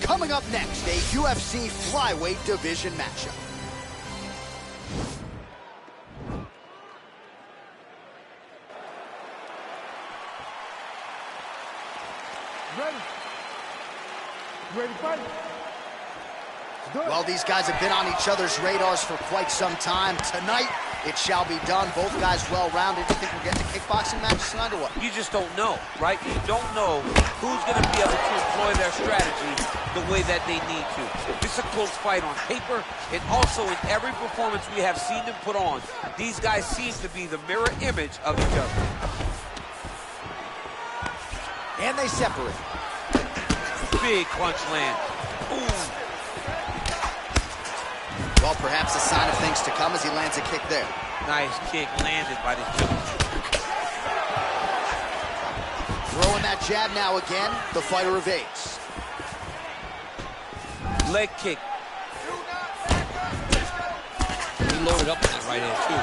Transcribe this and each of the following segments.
Coming up next, a UFC flyweight division matchup. Ready? You ready to fight? Well, these guys have been on each other's radars for quite some time. Tonight, it shall be done. Both guys well-rounded. Do you think we're getting a kickboxing match tonight or what? You just don't know, right? You don't know who's going to be able to employ their strategy the way that they need to. It's a close fight on paper, and also in every performance we have seen them put on, these guys seem to be the mirror image of each other. And they separate. Big punch land. Ooh. Well, perhaps a sign of things to come as he lands a kick there. Nice kick landed by this gentleman. Throwing that jab now again. The fighter evades. Leg kick. He loaded up with that right hand, too.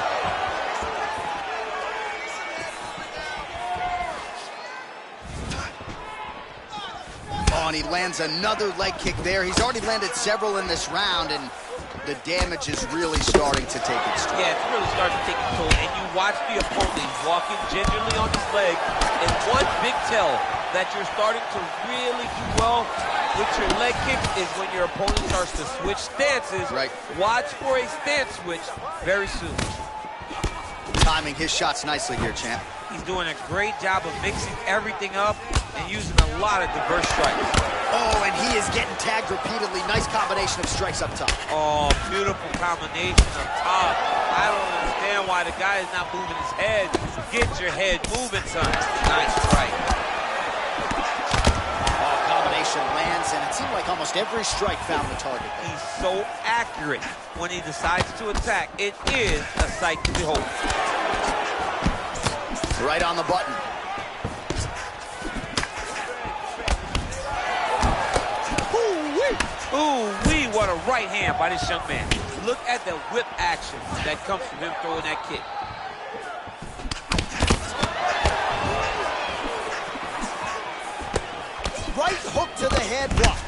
Oh, and he lands another leg kick there. He's already landed several in this round, and the damage is really starting to take its toll. Yeah, it's really starting to take its toll. And you watch the opponent walking gingerly on his leg. And one big tell that you're starting to really do well with your leg kicks is when your opponent starts to switch stances. Right. Watch for a stance switch very soon. Timing his shots nicely here, champ. He's doing a great job of mixing everything up and using a lot of diverse strikes. Oh, and he is getting tagged repeatedly. Nice combination of strikes up top. Oh, beautiful combination up top. I don't understand why the guy is not moving his head. Get your head moving, son. Nice strike. Oh, combination lands, and it seemed like almost every strike found the target there. He's so accurate when he decides to attack. It is a sight to behold. Right on the button. Ooh-wee, what a right hand by this young man. Look at the whip action that comes from him throwing that kick. Right hook to the head, blocked.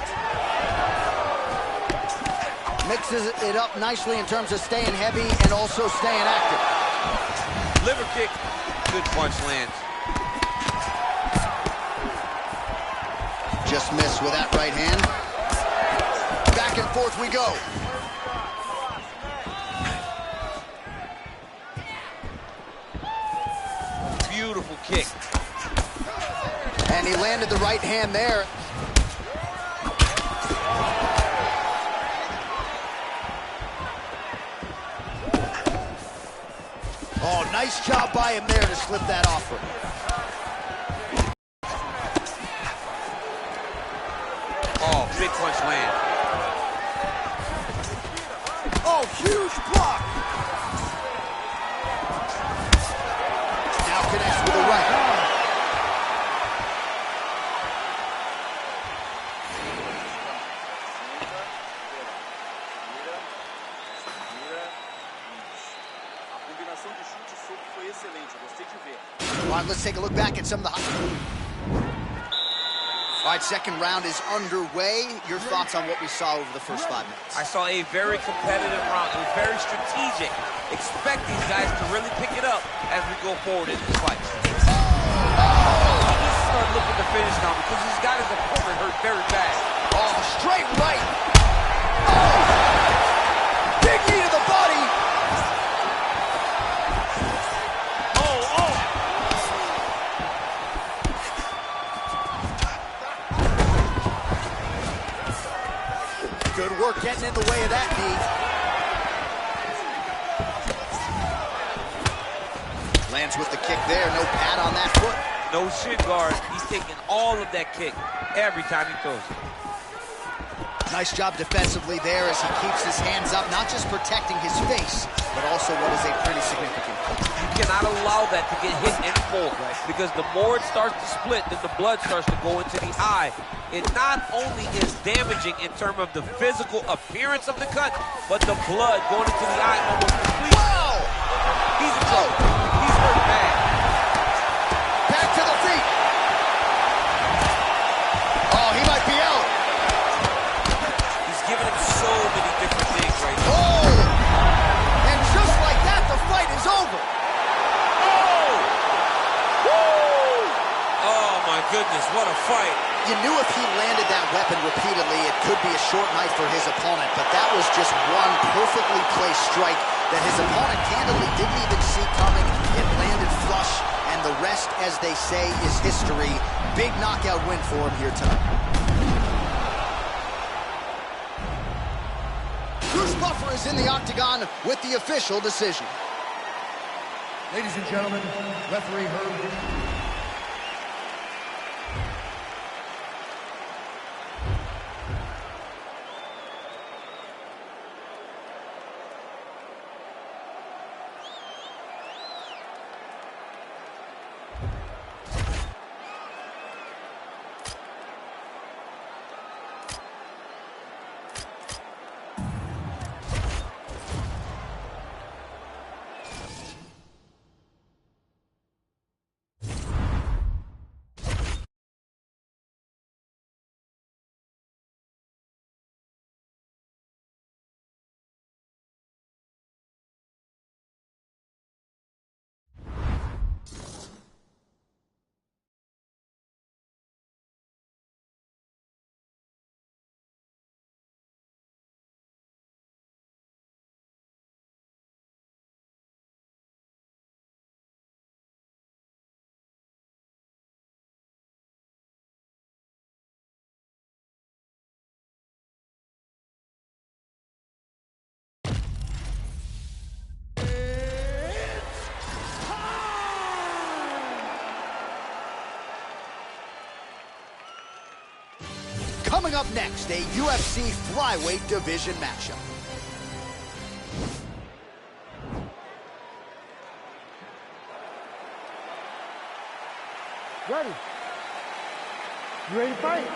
Mixes it up nicely in terms of staying heavy and also staying active. Liver kick, good punch lands. Just missed with that right hand. Back and forth we go. Beautiful kick. And he landed the right hand there. Oh, nice job by him there to slip that offer. Oh, big punch land. Oh, huge block. Now connects with the right. All right, let's take a look back at some of the... All right, second round is underway. Your thoughts on what we saw over the first 5 minutes? I saw a very competitive round. It was very strategic. Expect these guys to really pick it up as we go forward in this fight. He needs to start looking to finish now because he's got his opponent hurt very bad. Oh, straight right. Oh! Big knee to the body. Good work getting in the way of that knee. Lands with the kick there. No pad on that foot. No shin guard. He's taking all of that kick every time he throws it. Nice job defensively there as he keeps his hands up, not just protecting his face, but also what is a pretty significant kick. You cannot allow that to get hit anymore, right? Because the more it starts to split, then the blood starts to go into the eye. It not only is damaging in terms of the physical appearance of the cut, but the blood going into the eye almost completely. Wow! He's in trouble. He's hurt bad. Back to the feet. Oh, he might be out. what a fight. You knew if he landed that weapon repeatedly, it could be a short night for his opponent, but that was just one perfectly placed strike that his opponent candidly didn't even see coming. It landed flush, and the rest, as they say, is history. Big knockout win for him here tonight. Bruce Buffer is in the octagon with the official decision. Ladies and gentlemen, referee Herb. Coming up next, a UFC flyweight division matchup. Ready? You ready to fight?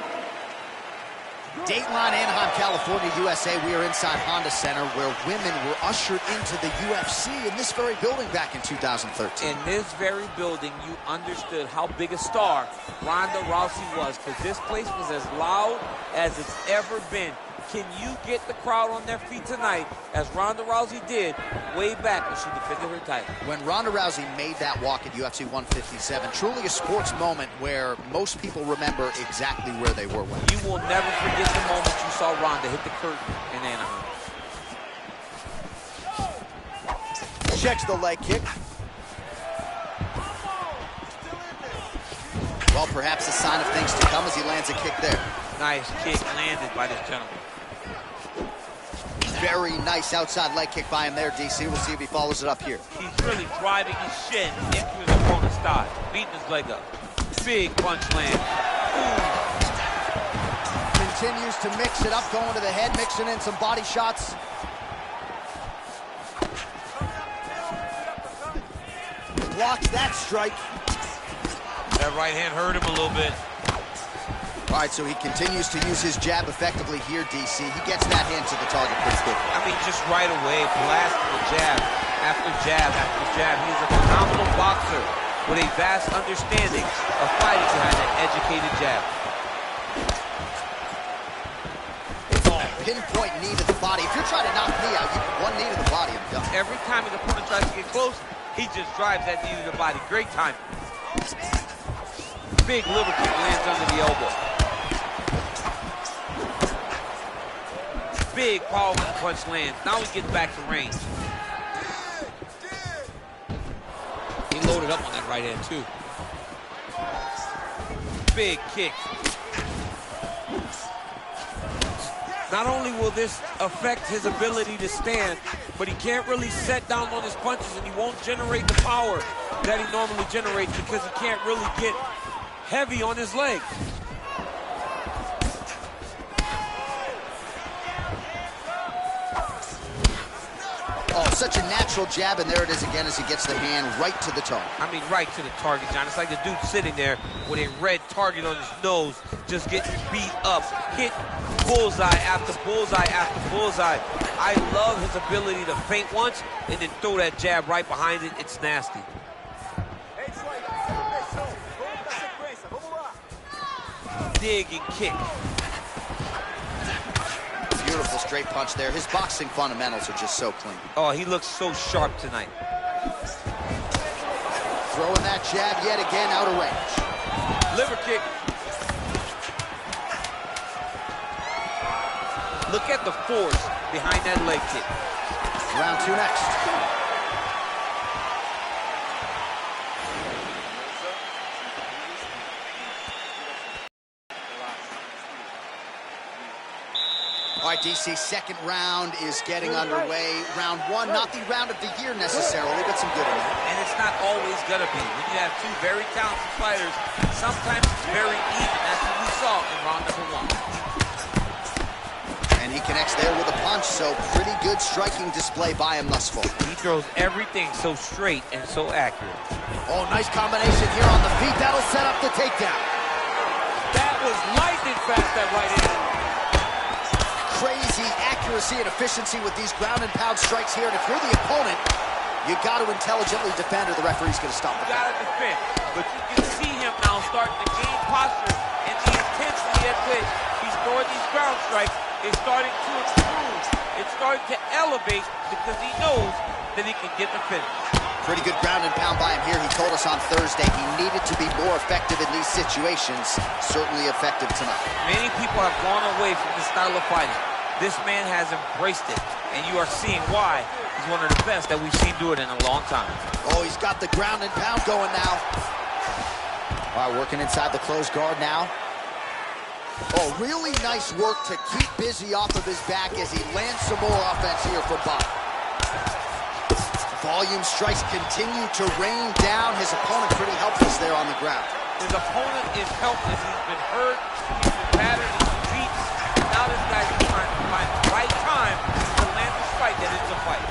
Dateline, Anaheim, California, USA. We are inside Honda Center, where women were ushered into the UFC in this very building back in 2013. In this very building, you understood how big a star Ronda Rousey was, because this place was as loud as it's ever been. Can you get the crowd on their feet tonight, as Ronda Rousey did way back when she defended her title? When Ronda Rousey made that walk at UFC 157, truly a sports moment where most people remember exactly where they were when. You will never forget the moment you saw Ronda hit the curtain in Anaheim. Checks the leg kick. Well, perhaps a sign of things to come as he lands a kick there. Nice kick landed by this gentleman. Very nice outside leg kick by him there, DC. We'll see if he follows it up here. He's really driving his shin into his opponent's thigh, beating his leg up. Big punch land. Ooh. Continues to mix it up, going to the head, mixing in some body shots. Blocks that strike. That right hand hurt him a little bit. All right, so he continues to use his jab effectively here, DC. He gets that hand to the target pretty quickly. I mean, just right away, blasting the jab after jab after jab. He's a phenomenal boxer with a vast understanding of fighting behind an educated jab. Pinpoint knee to the body. If you're trying to knock me out, you one knee to the body and done. Every time an opponent tries to get close, he just drives that knee to the body. Great time. Big liver kick lands under the elbow. Big powerful punch lands. Now he gets back to range. He loaded up on that right hand too. Big kick. Not only will this affect his ability to stand, but he can't really set down on his punches, and he won't generate the power that he normally generates because he can't really get heavy on his legs. Oh, such a natural jab, and there it is again as he gets the hand right to the target. I mean, right to the target, John. It's like the dude sitting there with a red target on his nose, just getting beat up, hit bullseye after bullseye after bullseye. I love his ability to feint once and then throw that jab right behind it. It's nasty. Dig and kick. Beautiful straight punch there. His boxing fundamentals are just so clean. Oh, he looks so sharp tonight. Throwing that jab yet again out of range. Liver kick. Look at the force behind that leg kick. Round 2 next. All right, DC, second round is getting underway. Round 1, not the round of the year necessarily, but some good in it. And it's not always gonna be. When you have two very talented fighters, sometimes it's very even. That's what we saw in round number 1. And he connects there with a punch, so pretty good striking display by him thus far. He throws everything so straight and so accurate. Oh, nice combination here on the feet. That'll set up the takedown. That was lightning fast, that right hand. Crazy accuracy and efficiency with these ground and pound strikes here. And if you're the opponent, you got to intelligently defend or the referee's going to stop the fight. You got to defend, but you can see him now starting to gain posture, and the intensity at which he's throwing these ground strikes is starting to improve. It's starting to elevate because he knows that he can get the finish. Pretty good ground and pound by him here. He told us on Thursday he needed to be more effective in these situations. Certainly effective tonight. Many people have gone away from this style of fighting. This man has embraced it, and you are seeing why he's one of the best that we've seen do it in a long time. Oh, he's got the ground and pound going now. All right, working inside the closed guard now. Oh, really nice work to keep busy off of his back as he lands some more offense here from Bob. Volume strikes continue to rain down. His opponent pretty helpless there on the ground. His opponent is helpless. He's been hurt, he's been battered, he's been beaten. Now this guy's trying to find the right time to land the strike that is a fight.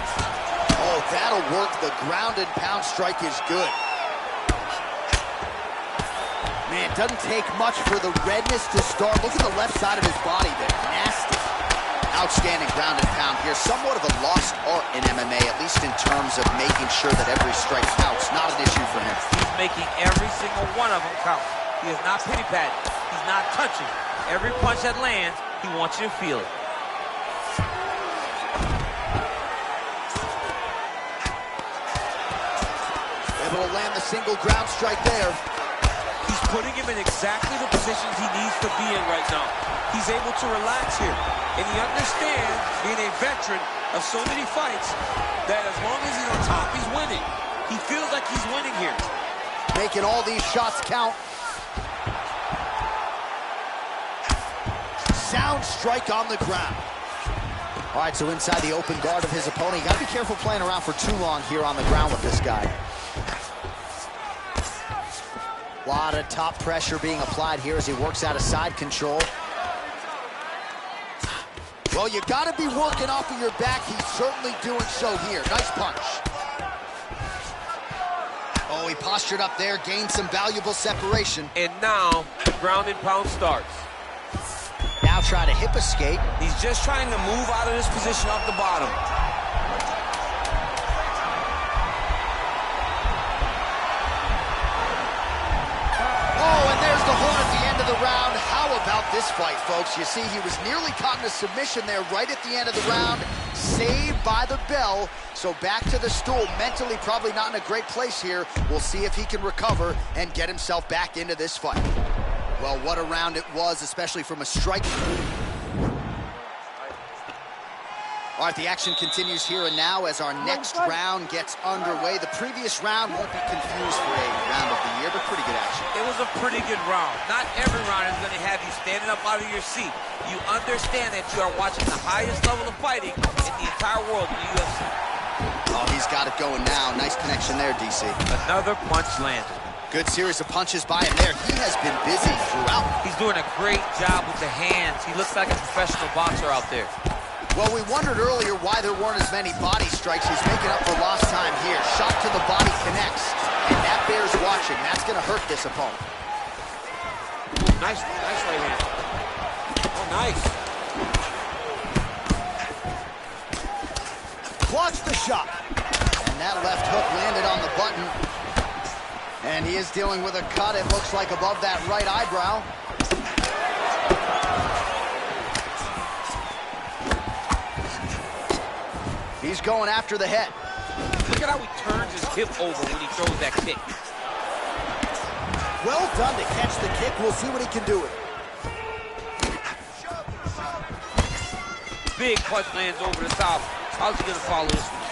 Oh, that'll work. The ground and pound strike is good. Man, it doesn't take much for the redness to start. Look at the left side of his body there. Nasty. Outstanding ground and pound here. Somewhat of a lost art in MMA, at least in terms of making sure that every strike counts. Not an issue for him. He's making every single one of them count. He is not pity-patting. He's not touching. Every punch that lands, he wants you to feel it. Able to land the single ground strike there. He's putting him in exactly the positions he needs to be in right now. He's able to relax here. And he understands, being a veteran of so many fights, that as long as he's on top, he's winning. He feels like he's winning here. Making all these shots count. Sound strike on the ground. All right, so inside the open guard of his opponent. You got to be careful playing around for too long here on the ground with this guy. A lot of top pressure being applied here as he works out of side control. Well, you got to be working off of your back. He's certainly doing so here. Nice punch. Oh, he postured up there, gained some valuable separation. And now, the ground and pound starts. Now try to hip escape. He's just trying to move out of this position off the bottom. Oh, and there's the horn at the end of the round. How about this fight, folks? You see, he was nearly caught in a submission there right at the end of the round. Saved by the bell. So back to the stool. Mentally probably not in a great place here. We'll see if he can recover and get himself back into this fight. Well, what a round it was, especially from a strike. All right, the action continues here and now as our next round gets underway. The previous round won't be confused for a round of the year, but pretty good action. It was a pretty good round. Not every round is going to have you standing up out of your seat. You understand that you are watching the highest level of fighting in the entire world in the UFC. Oh, he's got it going now. Nice connection there, DC. Another punch landed. Good series of punches by him there. He has been busy throughout. He's doing a great job with the hands. He looks like a professional boxer out there. Well, we wondered earlier why there weren't as many body strikes. He's making up for lost time here. Shot to the body connects, and that bears watching. That's going to hurt this opponent. Nice right hand. Oh, nice. Blocks the shot. And that left hook landed on the button. And he is dealing with a cut, it looks like, above that right eyebrow. He's going after the head. Look at how he turns his hip over when he throws that kick. Well done to catch the kick. We'll see what he can do with it. big punch lands over the top. How's he gonna follow this one?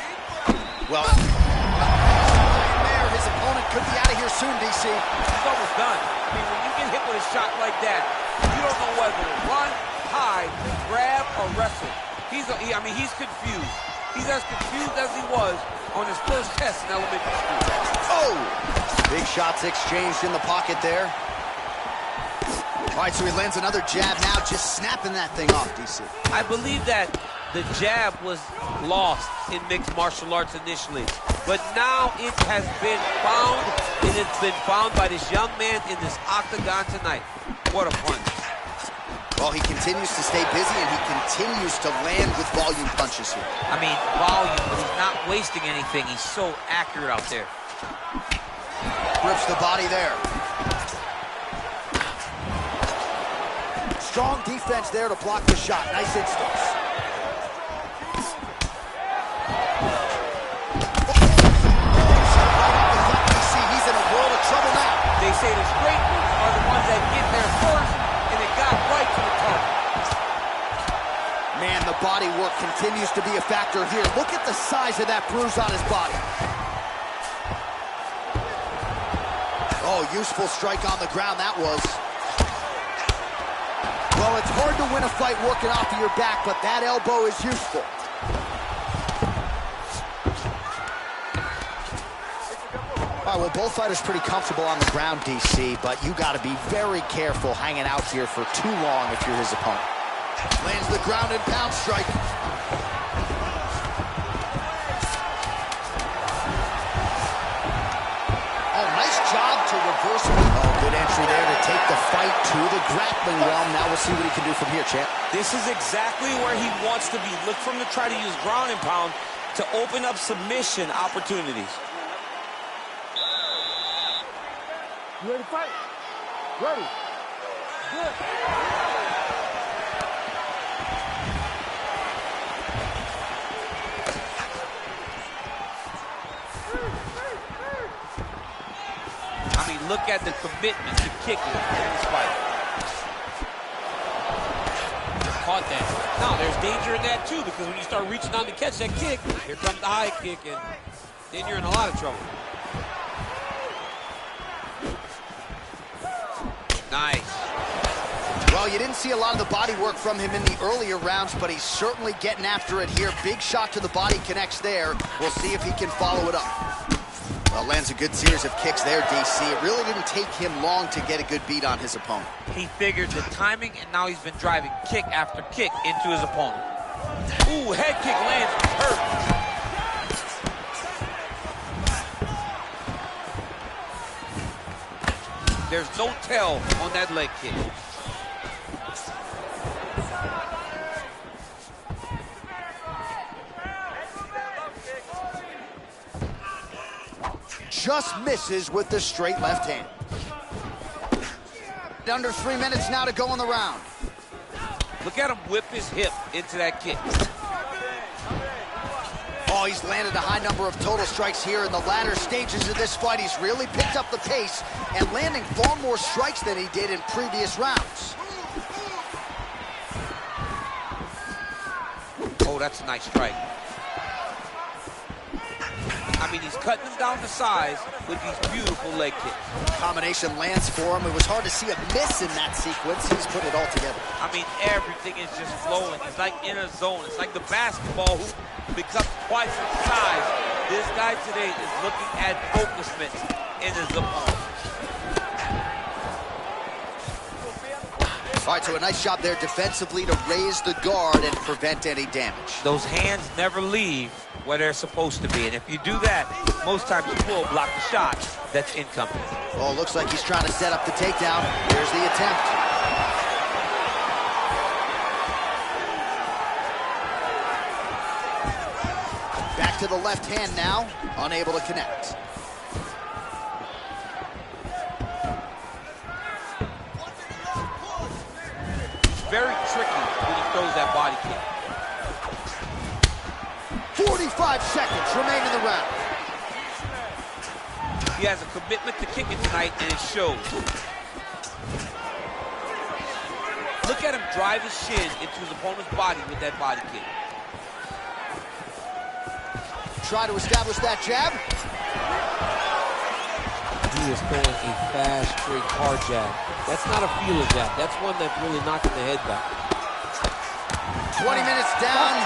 Well, there, his opponent could be out of here soon, DC. He's almost done. I mean, when you get hit with a shot like that, you don't know whether to run, hide, grab, or wrestle. He's confused. He's as confused as he was on his first test in elementary school. Oh! Big shots exchanged in the pocket there. All right, so he lands another jab now, just snapping that thing off, DC. I believe that the jab was lost in mixed martial arts initially, but now it has been found, and it's been found by this young man in this octagon tonight. What a punch. Well, he continues to stay busy, and he continues to land with volume punches here. I mean, volume, but he's not wasting anything. He's so accurate out there. Grips the body there. Strong defense there to block the shot. Nice instance. He's in a world of trouble now. They say the straight moves are the ones that get there first, and it got right to the target. Man, the body work continues to be a factor here. Look at the size of that bruise on his body. Oh, useful strike on the ground that was. Well, it's hard to win a fight working off of your back, but that elbow is useful. All right, well, both fighters pretty comfortable on the ground, DC, but you got to be very careful hanging out here for too long if you're his opponent. Lands the ground and pound strike. Oh, nice job to reverse. Oh, good entry there to take the fight to the grappling realm. Now we'll see what he can do from here, champ. This is exactly where he wants to be. Look for him to try to use ground and pound to open up submission opportunities. You ready to fight? Ready. Good. I mean, look at the commitment to kicking in this fight. Caught that. Now, there's danger in that, too, because when you start reaching down to catch that kick, here comes the high kick, and then you're in a lot of trouble. Nice. Well, you didn't see a lot of the body work from him in the earlier rounds, but he's certainly getting after it here. Big shot to the body connects there. We'll see if he can follow it up. Well, lands a good series of kicks there, DC. It really didn't take him long to get a good beat on his opponent. He figured the timing, and now he's been driving kick after kick into his opponent. Ooh, head kick lands, hurt. There's no tell on that leg kick. Just misses with the straight left hand. Under 3 minutes now to go in the round. Look at him whip his hip into that kick. Oh, he's landed a high number of total strikes here in the latter stages of this fight. He's really picked up the pace and landing far more strikes than he did in previous rounds. Oh, that's a nice strike. I mean, he's cutting him down to size with these beautiful leg kicks. Combination lands for him. It was hard to see a miss in that sequence. He's put it all together. I mean, everything is just flowing. It's like in a zone. It's like the basketball hoop becomes twice its size. This guy today is looking at focusment in his opponent. All right, so a nice job there defensively to raise the guard and prevent any damage. Those hands never leave where they're supposed to be, and if you do that, most times you will block the shot that's incoming. Oh, looks like he's trying to set up the takedown. Here's the attempt. Back to the left hand now, unable to connect. Very tricky when he throws that body kick. 45 seconds remain in the round. He has a commitment to kicking tonight, and it shows. Look at him drive his shin into his opponent's body with that body kick. Try to establish that jab. He is throwing a fast, straight, hard jab. That's not a feeler jab. That's one that's really knocking the head back. 20 minutes down,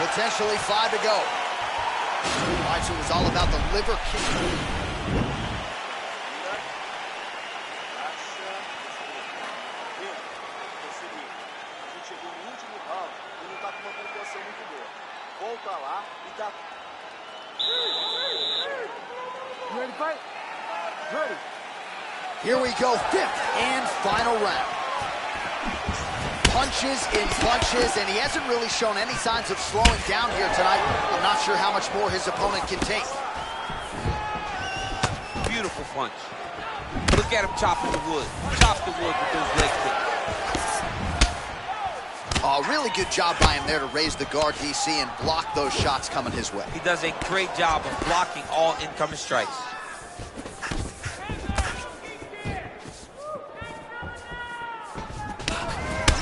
potentially 5 to go. All right, so it was all about the liver kick. You ready to fight? Ready. Here we go, 5th and final round. Punches in bunches, and he hasn't really shown any signs of slowing down here tonight. I'm not sure how much more his opponent can take. Beautiful punch. Look at him chopping the wood. Chop the wood with those leg kicks. Oh, really good job by him there to raise the guard, DC, and block those shots coming his way. He does a great job of blocking all incoming strikes.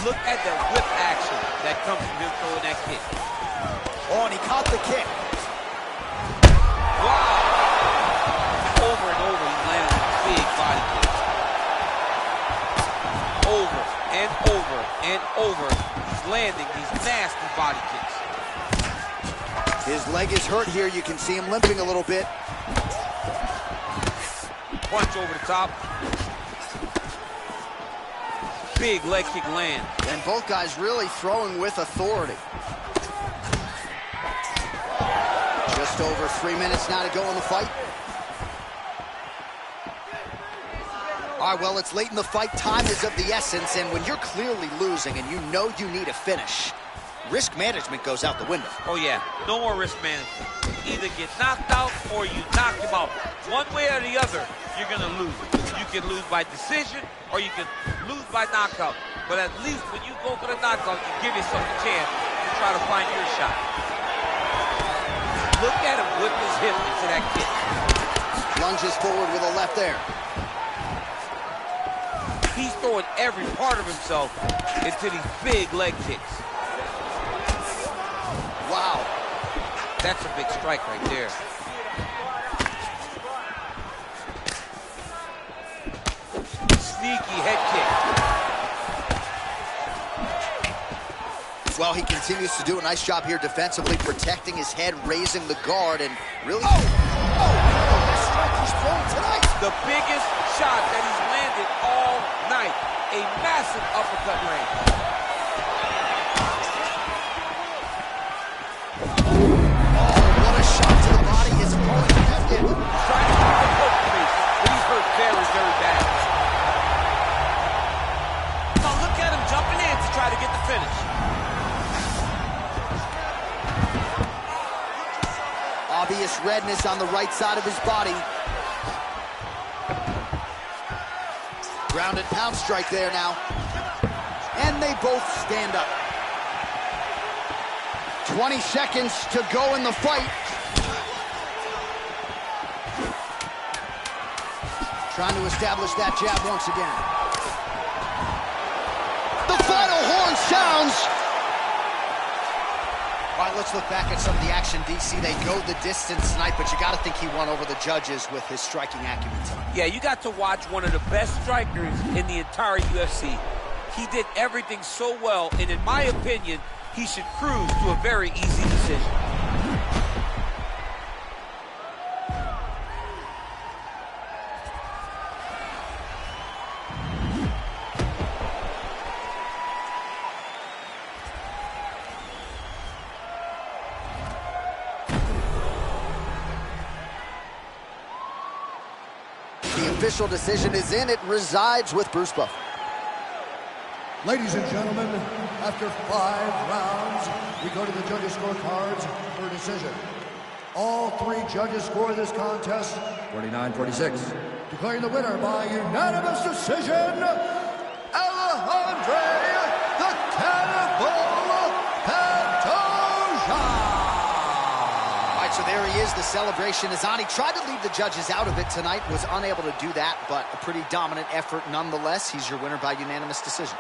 Look at the whip action that comes from him throwing that kick. Oh, and he caught the kick. Wow! Over and over, he's landing big body kicks. Over and over and over, he's landing these nasty body kicks. His leg is hurt here. You can see him limping a little bit. Punch over the top. Big leg kick land. And both guys really throwing with authority. Just over 3 minutes now to go in the fight. All right, well, it's late in the fight. Time is of the essence, and when you're clearly losing and you know you need a finish, risk management goes out the window. Oh, yeah. No more risk management. Either get knocked out or you knock him out. One way or the other, you're going to lose. You can lose by decision or you can lose by knockout. But at least when you go for the knockout, you give yourself a chance to try to find your shot. Look at him whip his hip into that kick. Lunges forward with a left there. He's throwing every part of himself into these big leg kicks. Wow. That's a big strike right there. Sneaky head kick. Well, he continues to do a nice job here defensively, protecting his head, raising the guard, and really... Best strike he's thrown tonight. The biggest shot that he's landed all night. A massive uppercut land. What a shot to the body. His opponent left it. Trying to keep the poke face, but he's hurt very, very bad. Now look at him jumping in to try to get the finish. Obvious redness on the right side of his body. Ground and pound strike there now. And they both stand up. 20 seconds to go in the fight. Trying to establish that jab once again. The final horn sounds. All right, let's look back at some of the action, DC. They go the distance tonight, but you got to think he won over the judges with his striking acumen tonight. Yeah, you got to watch one of the best strikers in the entire UFC. He did everything so well, and in my opinion, he should cruise to a very easy decision. The official decision is in. It resides with Bruce Buffer. Ladies and gentlemen, after 5 rounds, we go to the judges' scorecards for a decision. All 3 judges score this contest 49-46. Declaring the winner by unanimous decision, Alejandro the Cannibal Pantoja. So there he is, the celebration is on. He tried to leave the judges out of it tonight, was unable to do that, but a pretty dominant effort nonetheless. He's your winner by unanimous decision.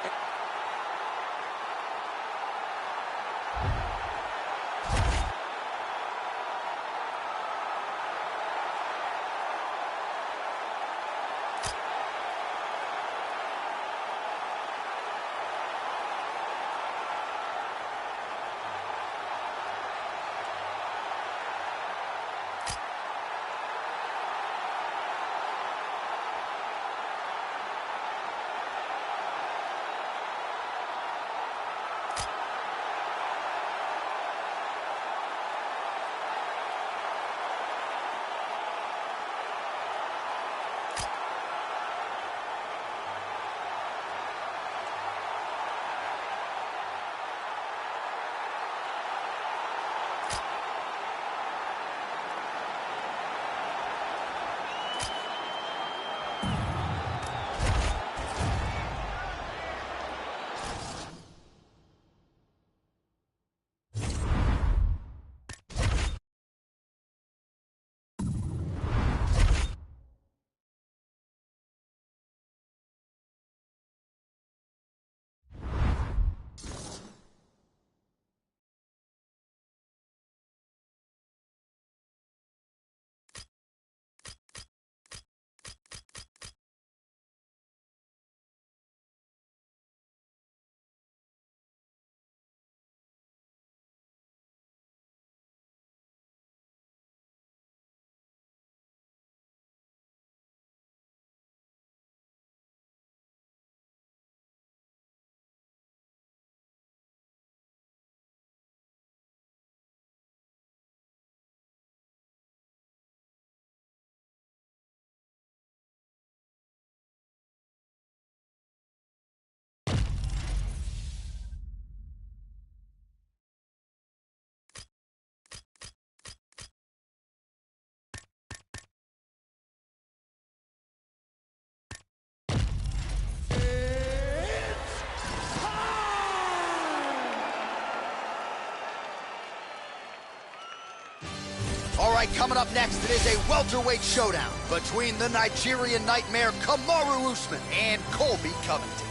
right, coming up next, it is a welterweight showdown between the Nigerian Nightmare Kamaru Usman and Colby Covington.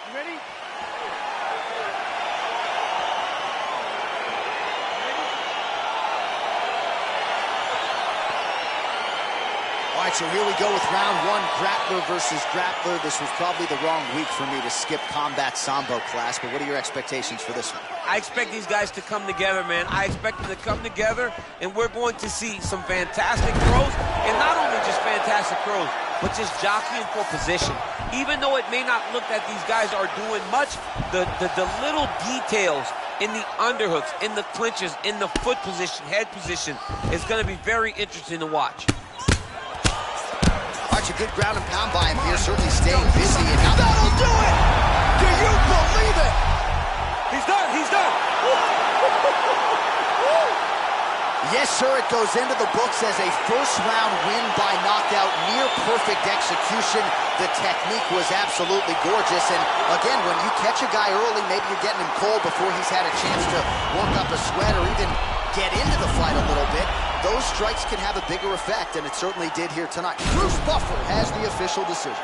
You ready? All right, so here we go with round one, grappler versus grappler. This was probably the wrong week for me to skip combat sambo class, but what are your expectations for this one? I expect these guys to come together, man. I expect them to come together, and we're going to see some fantastic throws, and not only just fantastic throws, but just jockeying for position. Even though it may not look that these guys are doing much, the little details in the underhooks, in the clinches, in the foot position, head position, is going to be very interesting to watch. A good ground and pound by him here, certainly staying busy. And now that'll do it! Do you believe it? He's done, he's done! Yes, sir, it goes into the books as a first-round win by knockout, near-perfect execution. The technique was absolutely gorgeous. And again, when you catch a guy early, maybe you're getting him cold before he's had a chance to work up a sweat or even get into the fight a little bit. Those strikes can have a bigger effect, and it certainly did here tonight. Bruce Buffer has the official decision.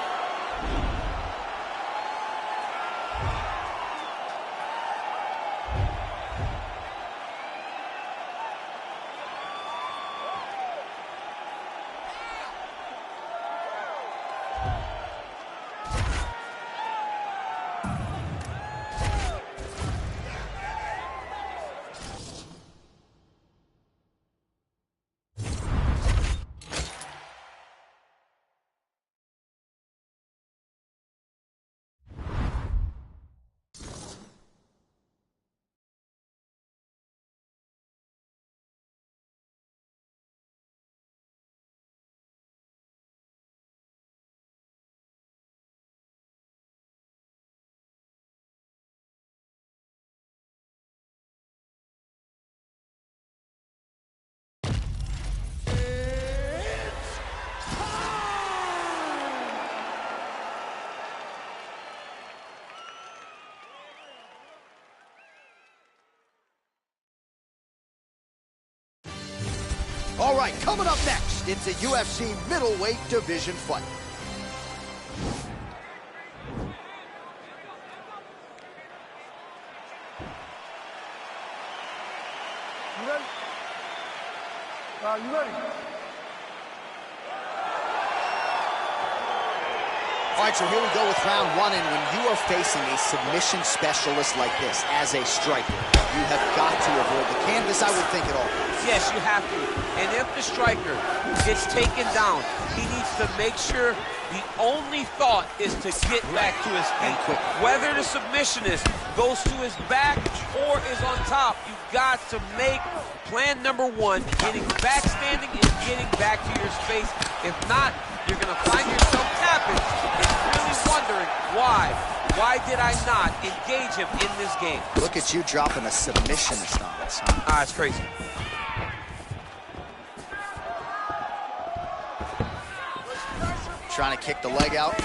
All right, coming up next, it's a UFC middleweight division fight. You ready? You ready? All right, so here we go with round one, and when you are facing a submission specialist like this as a striker, you have got to avoid the canvas, I would think, at all. Yes, you have to. And if the striker gets taken down, he needs to make sure the only thought is to get back to his feet. Whether the submissionist goes to his back or is on top, you've got to make plan number one, getting back standing and getting back to your space. If not, you're going to find yourself tapping and really wondering why. Why did I not engage him in this game? Look at you dropping a submissionist on us. Huh? It's crazy. Trying to kick the leg out.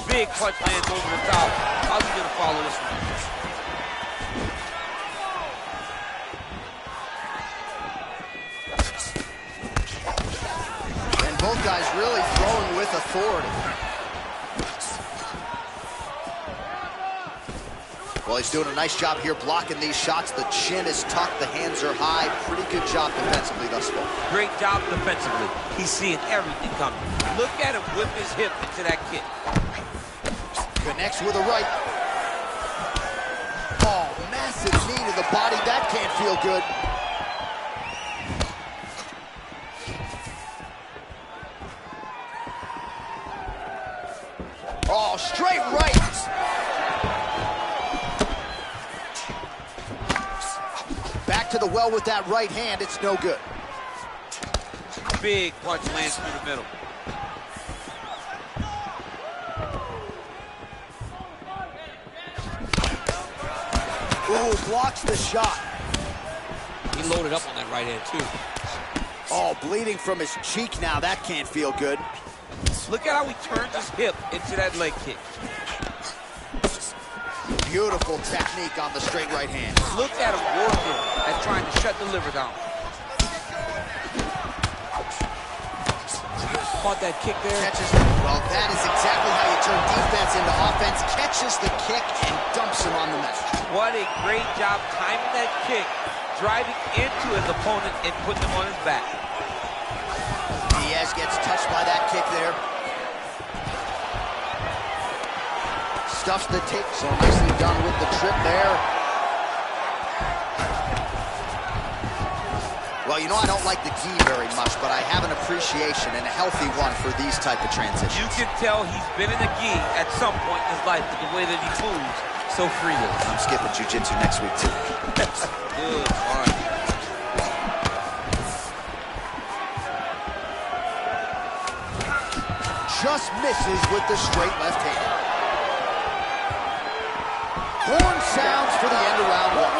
Big punch lands over the top. How's he gonna follow this one? And both guys really throwing with authority. Well, he's doing a nice job here blocking these shots. The chin is tucked, the hands are high. Pretty good job defensively thus far. Great job defensively. He's seeing everything coming. Look at him whip his hip into that kick. Connects with a right. Oh, massive knee to the body. That can't feel good. Oh, straight right. Back to the well with that right hand. It's no good. Big punch lands through the middle. Ooh, blocks the shot. He loaded up on that right hand, too. Oh, bleeding from his cheek now. That can't feel good. Look at how he turns his hip into that leg kick. Beautiful technique on the straight right hand. Look at him working at trying to shut the liver down. Caught that kick there. Catches, well, that is exactly how you turn defense into offense. Catches the kick and dumps him on the mat. What a great job timing that kick, driving into his opponent and putting him on his back. Diaz gets touched by that kick there. Stuffs the tape, so nicely done with the trip there. Well, you know I don't like the gi very much, but I have an appreciation and a healthy one for these type of transitions. You can tell he's been in the gi at some point in his life with the way that he moves so freely. I'm skipping jiu-jitsu next week, too. Good, all right. Just misses with the straight left hand. Horn sounds for the end of round one.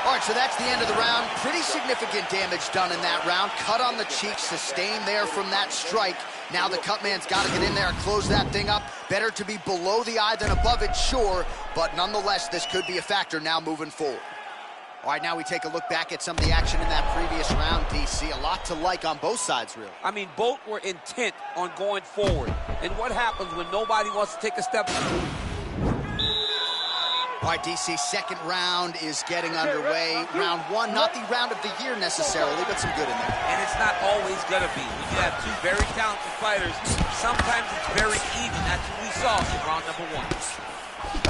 All right, so that's the end of the round. Pretty significant damage done in that round. Cut on the cheek, sustained there from that strike. Now the cut man's got to get in there and close that thing up. Better to be below the eye than above it, sure. But nonetheless, this could be a factor now moving forward. All right, now we take a look back at some of the action in that previous round, DC. A lot to like on both sides, really. I mean, both were intent on going forward. And what happens when nobody wants to take a step? All right, DC, second round is getting underway. Round one, not the round of the year necessarily, but some good in there. And it's not always going to be. When you have two very talented fighters, sometimes it's very even. That's what we saw in round number one.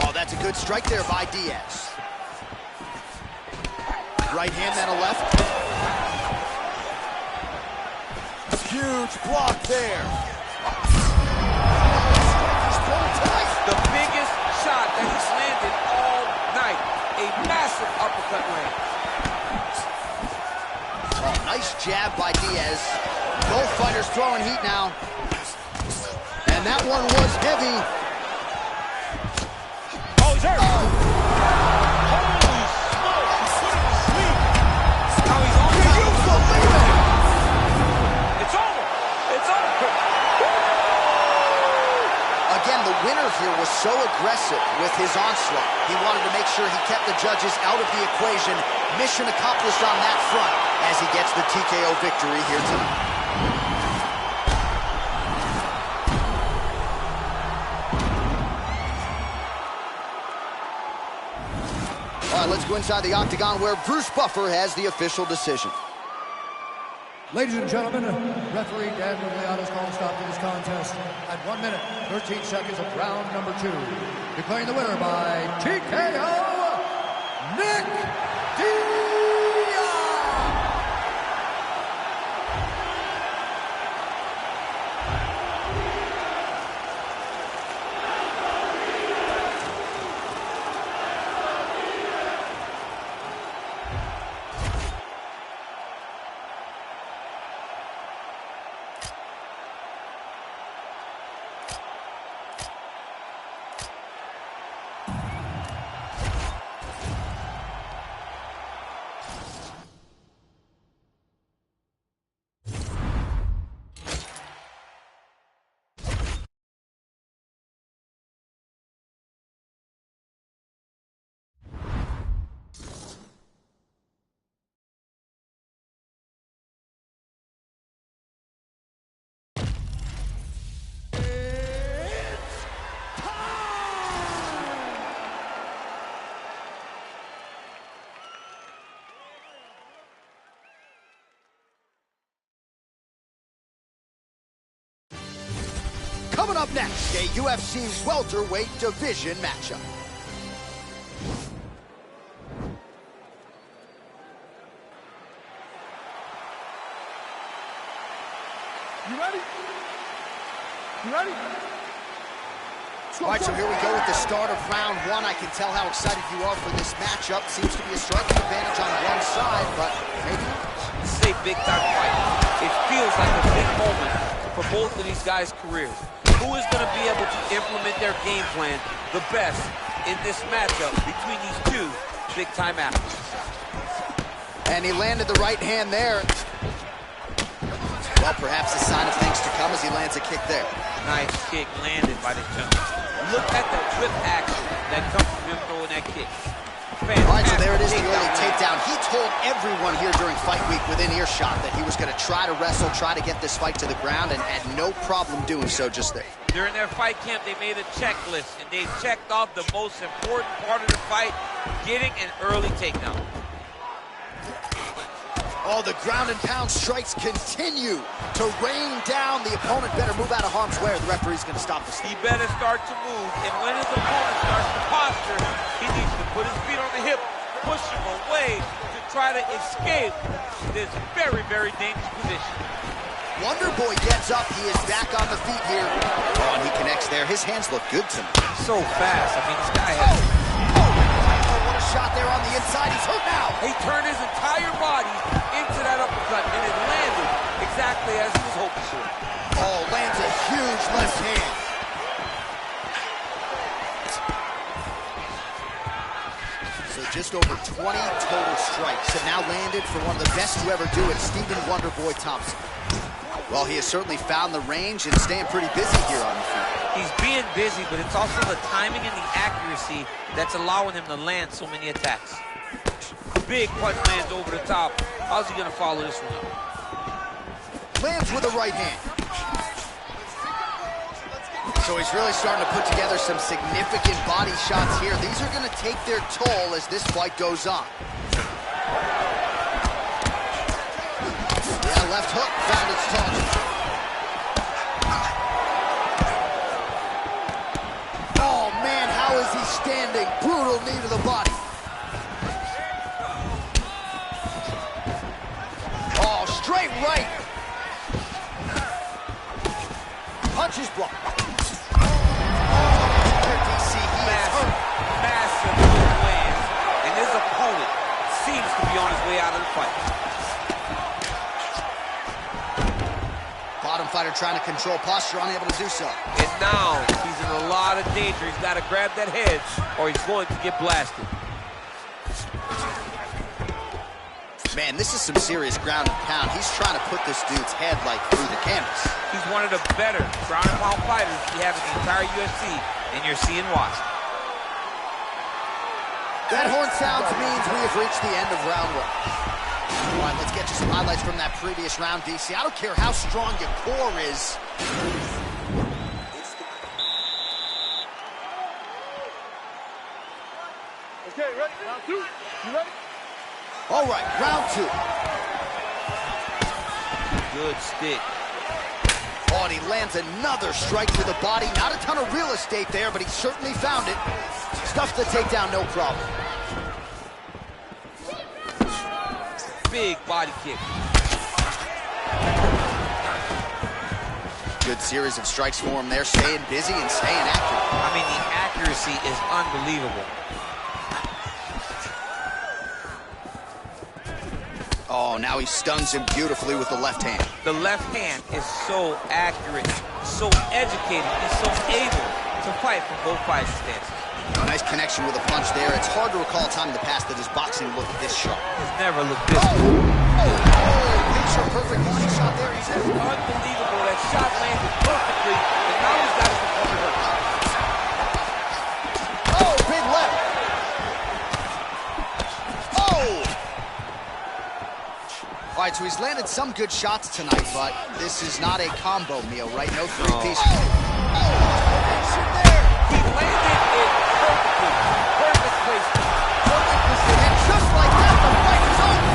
Oh, that's a good strike there by Diaz. Right hand, then a left. Huge block there. The biggest shot that he's landed all night. A massive uppercut land. Oh, nice jab by Diaz. Both fighters throwing heat now. And that one was heavy. Oh, he's hurt. Oh. Holy smoke, he's put him to sleep. Now he's on Can you believe it? It's over. It's over. Again, the winner here was so aggressive with his onslaught. He wanted to make sure he kept the judges out of the equation. Mission accomplished on that front as he gets the TKO victory here tonight. All right, let's go inside the octagon where Bruce Buffer has the official decision. Ladies and gentlemen, referee Dan Migliotta's called a stop to this contest at 1 minute, 13 seconds of round number 2. Declaring the winner by TKO, Nick Diaz! Coming up next, a UFC welterweight division matchup. You ready? You ready? All right, so here we go with the start of round one. I can tell how excited you are for this matchup. Seems to be a striking advantage on one side, but maybe not. This is a big-time fight. It feels like a big moment for both of these guys' careers. Who is going to be able to implement their game plan the best in this matchup between these two big-time athletes? And he landed the right hand there. Well, perhaps a sign of things to come as as he lands a kick there. Nice kick landed by this gentleman. Look at the whip action that comes from him throwing that kick. All right, so there it is, the early takedown. He told everyone here during fight week within earshot that he was going to try to wrestle, try to get this fight to the ground, and had no problem doing so just there. During their fight camp, they made a checklist, and they checked off the most important part of the fight, getting an early takedown. Oh, the ground and pound strikes continue to rain down. The opponent better move out of harm's way, or the referee's going to stop this. He better start to move, and when his opponent starts to posture, he needs to put his feet on the hip, push him away to try to escape this very, very dangerous position. Wonder Boy gets up. He is back on the feet here. Oh, and he connects there. His hands look good to me. So fast. I mean, this guy has... Oh, what a shot there on the inside. He's hurt now. He turned his entire body into that uppercut, and it landed exactly as he was hoping for. Oh, lands a huge left hand. So just over 20 total strikes have now landed for one of the best to ever do it, Stephen Wonderboy Thompson. Well, he has certainly found the range and staying pretty busy here on the feet. He's being busy, but it's also the timing and the accuracy that's allowing him to land so many attacks. Big punch lands over the top. How's he gonna follow this one up? Lands with the right hand. So he's really starting to put together some significant body shots here. These are gonna take their toll as this fight goes on. Yeah, left hook found its target. Oh man, how is he standing? Brutal knee to the body. Straight right. Punches blocked. DC, he is hurt. Massive hook lands, and his opponent seems to be on his way out of the fight. Bottom fighter trying to control posture, unable to do so. And now he's in a lot of danger. He's got to grab that head, or he's going to get blasted. Man, this is some serious ground and pound. He's trying to put this dude's head like through the canvas. He's one of the better ground and pound fighters we have in the entire UFC, and you're seeing why. That horn sounds means we have reached the end of round one. All right, let's get you some highlights from that previous round, DC. I don't care how strong your core is. Okay, ready? Round two. You ready? All right, round two. Good stick. Oh, and he lands another strike to the body. Not a ton of real estate there, but he certainly found it. Stuffs the takedown, no problem. Big body kick. Good series of strikes for him there, staying busy and staying accurate. I mean, the accuracy is unbelievable. Oh, now he stuns him beautifully with the left hand. The left hand is so accurate, so educated, and so able to fight from both fighting stances. Nice connection with a punch there. It's hard to recall a time in the past that his boxing looked this sharp. He's never looked this good. Picture perfect body shot there. He's unbelievable. That shot landed perfectly, and now he's got his opponent hurt. Oh, big left. Oh! All right, so he's landed some good shots tonight, but this is not a combo meal, right? No three-piece. He landed it perfectly. Perfect placement. Perfect position. And just like that, the fight is over.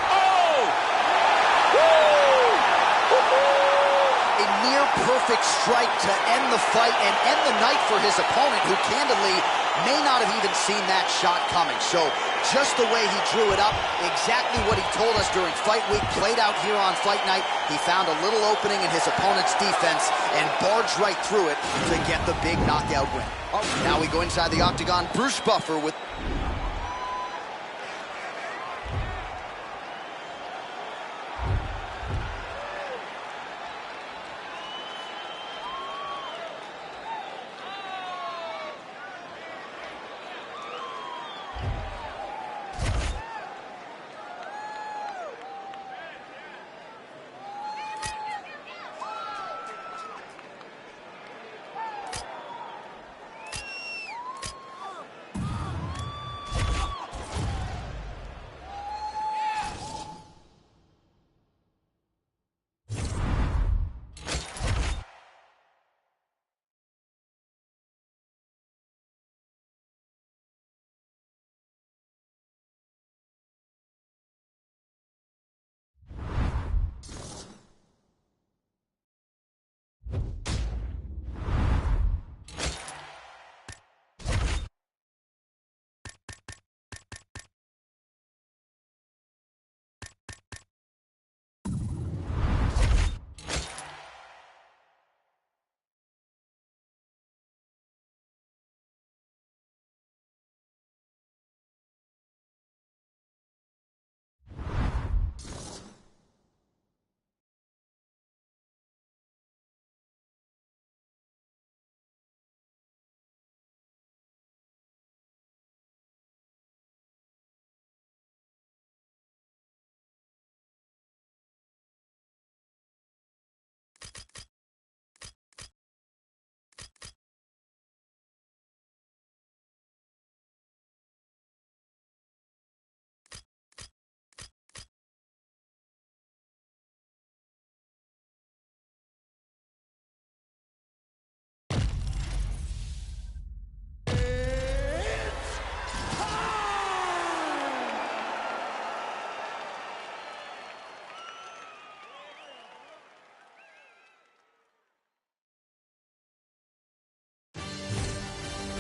Oh! A near-perfect strike to end the fight and end the night for his opponent, who candidly may not have even seen that shot coming. So just the way he drew it up, exactly what he told us during fight week, played out here on fight night. He found a little opening in his opponent's defense and barged right through it to get the big knockout win. Now we go inside the octagon. Bruce Buffer with...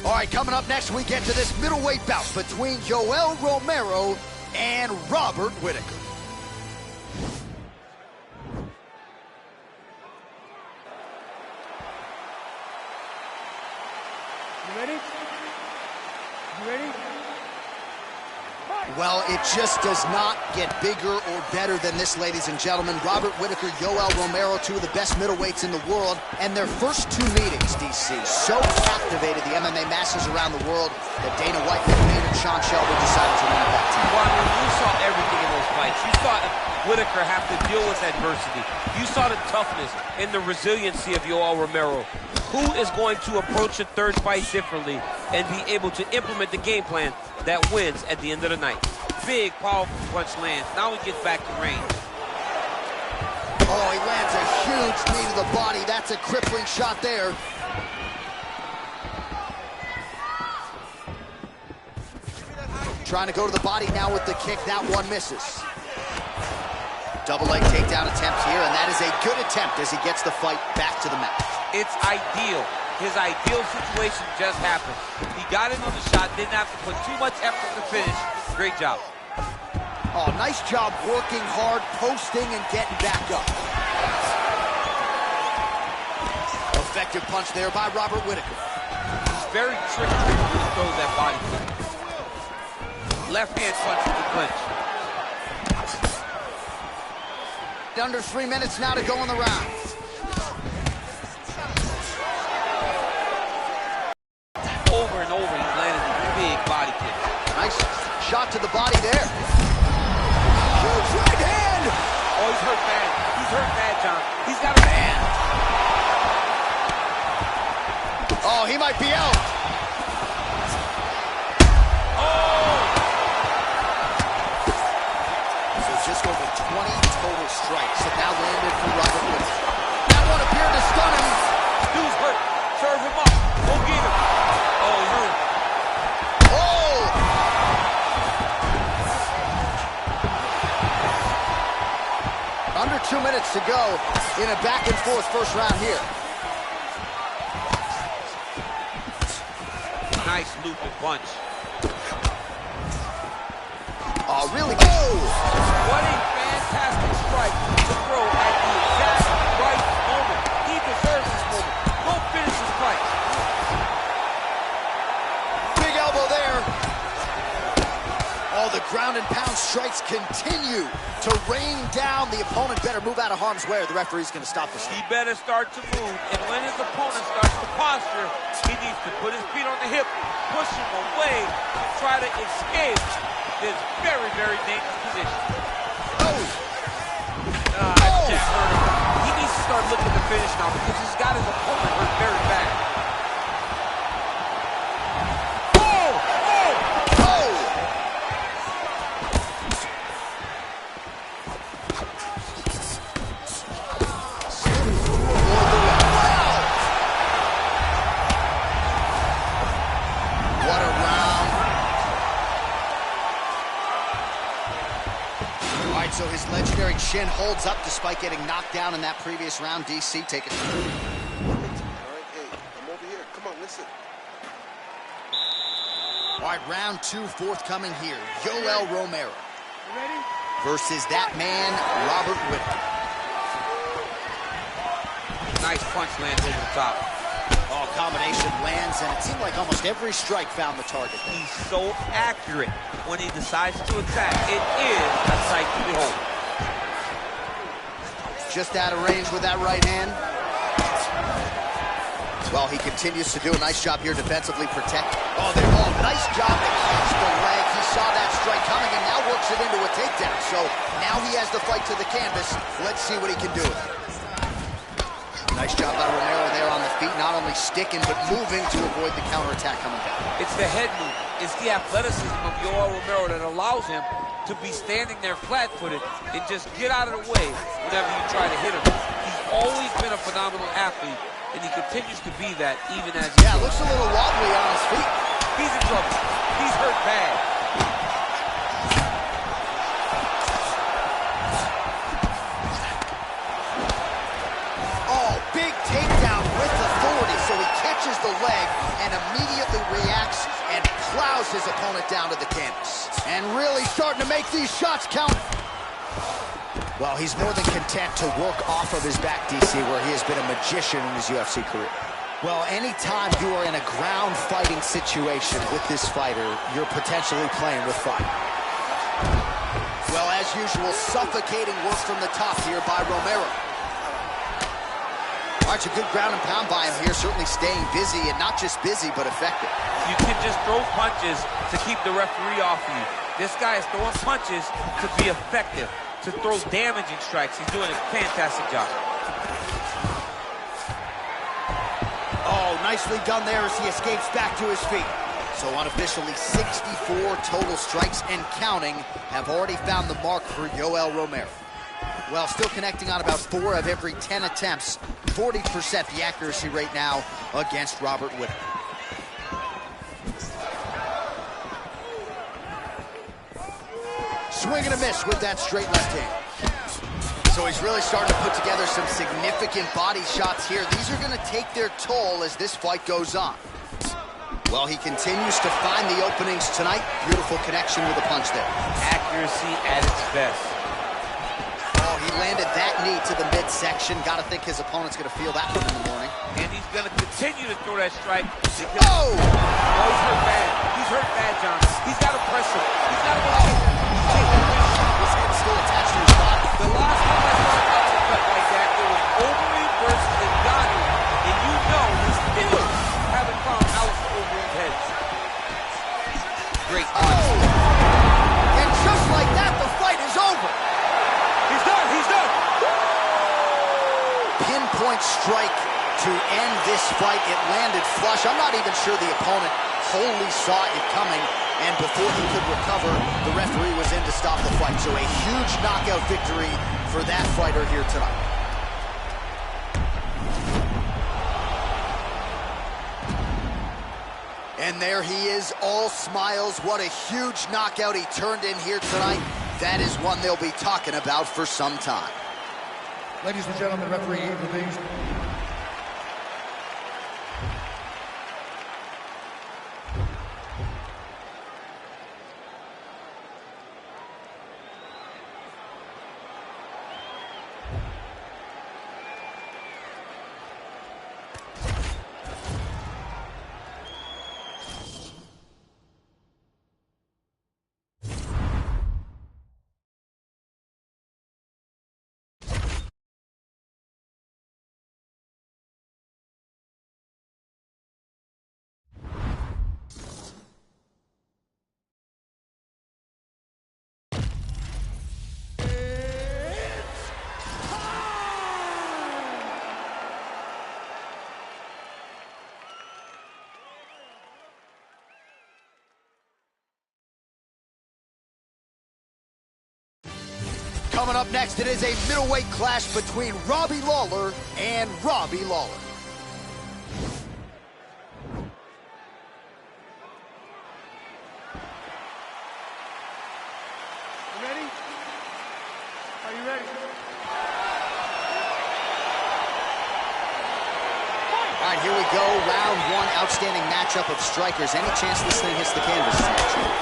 All right, coming up next, we get to this middleweight bout between Yoel Romero and Robert Whittaker. You ready? You ready? Well, it just does not get bigger or better than this, ladies and gentlemen. Robert Whittaker, Yoel Romero, two of the best middleweights in the world. And their first two meetings, DC, so captivated the MMA masses around the world that Dana White, and Sean Shelby decided to run it back to him. Well, I mean, you saw everything in those fights. You saw Whittaker have to deal with adversity. You saw the toughness and the resiliency of Yoel Romero. Who is going to approach a third fight differently and be able to implement the game plan that wins at the end of the night? Big, powerful punch lands. Now he gets back to range. Oh, he lands a huge knee to the body. That's a crippling shot there. Trying to go to the body now with the kick. That one misses. Double leg takedown attempt here, and that is a good attempt as he gets the fight back to the mat. It's ideal. His ideal situation just happened. He got into the shot, didn't have to put too much effort to finish. Great job. Oh, nice job working hard, posting, and getting back up. Effective punch there by Robert Whittaker. He's very tricky when he throws that body kick. Left hand punch to the clinch. Under 3 minutes now to go in the round. Over and over, he's landed a big body kick. Nice shot to the body there. Huge right hand. Oh, he's hurt bad. He's hurt bad, John. He's got a man. Oh, he might be out. Oh! So just over 20 total strikes have now landed for Robert Whittaker. That one appeared to stun him. Dude's hurt. Serve him up. Go get him. Oh, he hurt. Oh! Under 2 minutes to go in a back-and-forth first round here. Nice looping punch. Oh, really? Oh! What a fantastic strike to throw at the exact right moment. He deserves this moment. Go finish this fight. Big elbow there. Oh, the ground and pound strikes continue to rain down. The opponent better move out of harm's way or the referee's going to stop this. He better start to move, and when his opponent starts to posture, he needs to put his feet on the hip, push him away to try to escape this very, very dangerous position. Oh! Jack hurt him. He needs to start looking to finish now because he's got his opponent hurt very bad. So his legendary chin holds up despite getting knocked down in that previous round. DC, take it. All right, hey, I'm over here. Come on, listen. All right, round two forthcoming here. Yoel Romero versus that man, Robert Whittaker. Nice punch lands over the top. Oh, combination lands, and it seemed like almost every strike found the target. He's so accurate when he decides to attack. It is a sight to behold. Just out of range with that right hand. Well, he continues to do a nice job here defensively protecting. Oh, nice job to catch the leg. He saw that strike coming and now works it into a takedown. So now he has the fight to the canvas. Let's see what he can do with it. Nice job by Romero there on the feet, not only sticking, but moving to avoid the counterattack coming back. It's the head movement. It's the athleticism of Yoel Romero that allows him to be standing there flat-footed and just get out of the way whenever you try to hit him. He's always been a phenomenal athlete, and he continues to be that even as he looks a little wobbly on his feet. He's in trouble. He's hurt bad. Oh, big takedown with authority, so he catches the leg and immediately his opponent down to the canvas. And really starting to make these shots count. Well, he's more than content to work off of his back, DC, where he has been a magician in his UFC career. Well, anytime you are in a ground fighting situation with this fighter, you're potentially playing with fire. Well, as usual, suffocating work from the top here by Romero. All right, a good ground and pound by him here, certainly staying busy, and not just busy, but effective. You can just throw punches to keep the referee off of you. This guy is throwing punches to be effective, to throw damaging strikes. He's doing a fantastic job. Oh, nicely done there as he escapes back to his feet. So unofficially, 64 total strikes and counting have already found the mark for Yoel Romero. Well, still connecting on about 4 of every 10 attempts. 40% the accuracy rate now against Robert Whittaker. Swing and a miss with that straight left hand. So he's really starting to put together some significant body shots here. These are going to take their toll as this fight goes on. Well, he continues to find the openings tonight. Beautiful connection with a punch there. Accuracy at its best. Oh, he landed that knee to the midsection. Got to think his opponent's going to feel that one in the morning. And he's going to continue to throw that strike. Oh! Oh, he's hurt bad. He's hurt bad, John. He's got to press him. He's got to go. His head's still attached to his body. The last time I saw an uppercut like that, it was Overeem versus Ngannou. And you know he's still haven't found Alex Overeem's head. Great. Oh! And just like that, the fight is over. He's done. He's done. Pinpoint strike to end this fight. It landed flush. I'm not even sure the opponent wholly saw it coming. And before he could recover, the referee was in to stop the fight. So a huge knockout victory for that fighter here tonight. And there he is, all smiles. What a huge knockout he turned in here tonight. That is one they'll be talking about for some time. Ladies and gentlemen, referee intervenes. Coming up next, it is a middleweight clash between Robbie Lawler and Robbie Lawler. You ready? Are you ready? All right, here we go. Round one, outstanding matchup of strikers. Any chance this thing hits the canvas?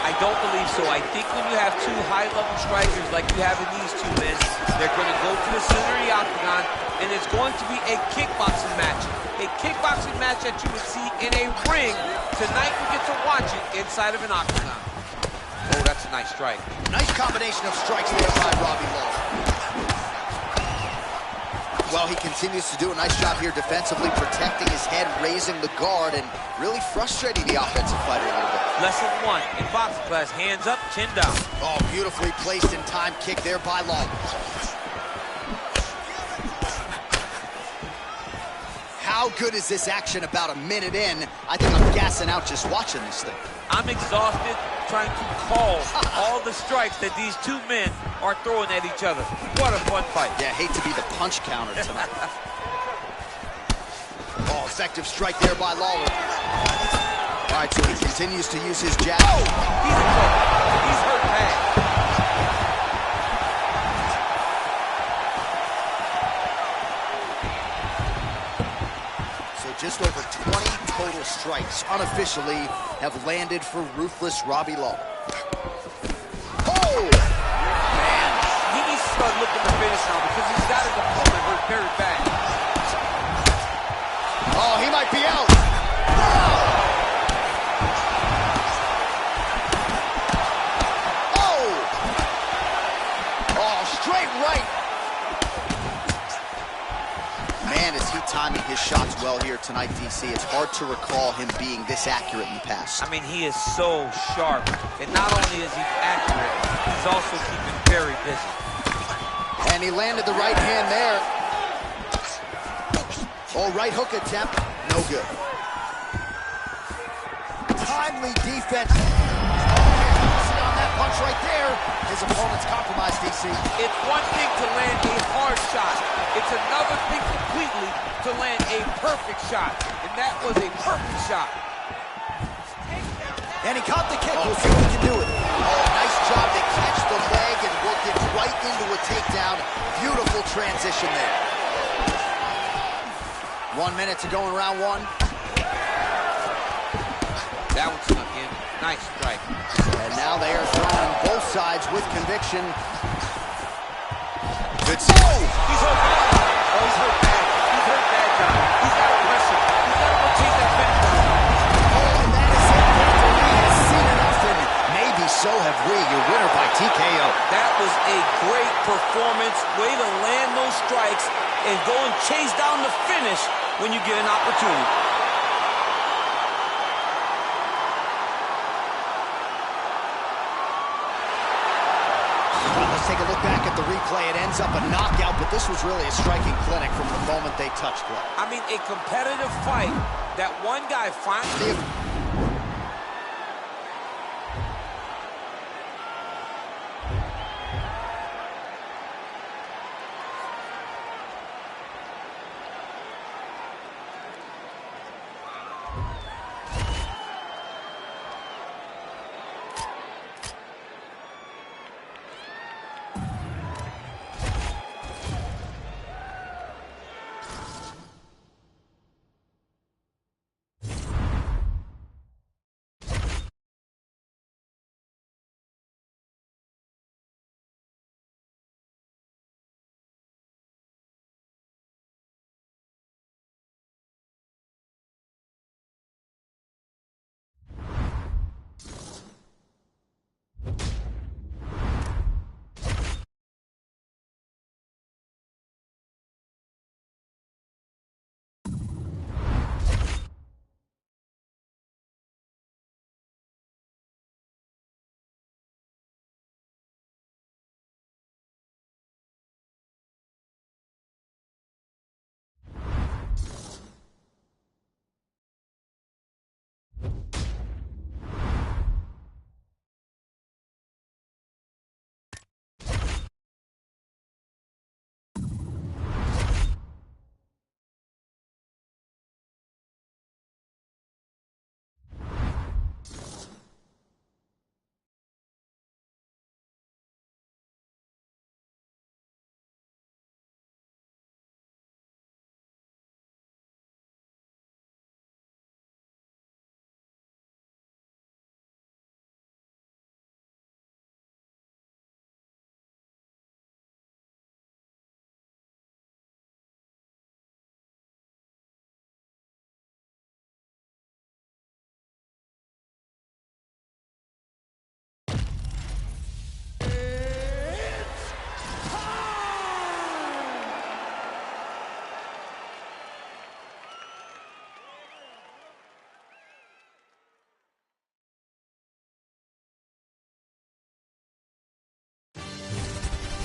I don't believe so. I think when you have two high-level strikers like you have in these two men, they're going to go to the center of the octagon, and it's going to be a kickboxing match. A kickboxing match that you would see in a ring. Tonight you get to watch it inside of an octagon. Oh, that's a nice strike. Nice combination of strikes there by Robbie Lawler. Well, he continues to do a nice job here defensively, protecting his head, raising the guard, and really frustrating the offensive fighter a little bit. Lesson one in boxing class, hands up, chin down. Oh, beautifully placed in time kick there by Lawler. How good is this action about a minute in? I think I'm gassing out just watching this thing. I'm exhausted trying to call all the strikes that these two men are throwing at each other. What a fun fight. Yeah, hate to be the punch counter tonight. Oh, effective strike there by Lawler. All right, so he continues to use his jab. Oh, he's in trouble. He's hurt bad. So just over 20 total strikes unofficially have landed for ruthless Robbie Lawler. Oh! Man, he needs to start looking to finish now because he's got his opponent hurt very bad. Oh, he might be out. Oh! Oh, straight right. Man, is he timing his shots well here tonight, DC. It's hard to recall him being this accurate in the past. I mean, he is so sharp. And not only is he accurate, he's also keeping very busy. And he landed the right hand there. Oh, right hook attempt. No good. Timely defense. See on that punch right there. His opponent's compromised, DC. It's one thing to land a hard shot. It's another thing completely to land a perfect shot. And that was a perfect shot. And he caught the kick. We'll see what he can do with it. Oh, nice job to catch the leg and work it right into a takedown. Beautiful transition there. 1 minute to go in round one. That one snuck in. Nice strike. And now they are throwing both sides with conviction. Good see. Oh, he's hurt bad. Oh, he's hurt bad. He's hurt bad, John. He's got pressure. He's got to go chase that finish. Oh, and that is it. He has seen enough, and maybe so have we. Your winner by TKO. That was a great performance. Way to land those strikes and go and chase down the finish when you get an opportunity. Let's take a look back at the replay. It ends up a knockout, but this was really a striking clinic from the moment they touched gloves. I mean, a competitive fight that one guy finally...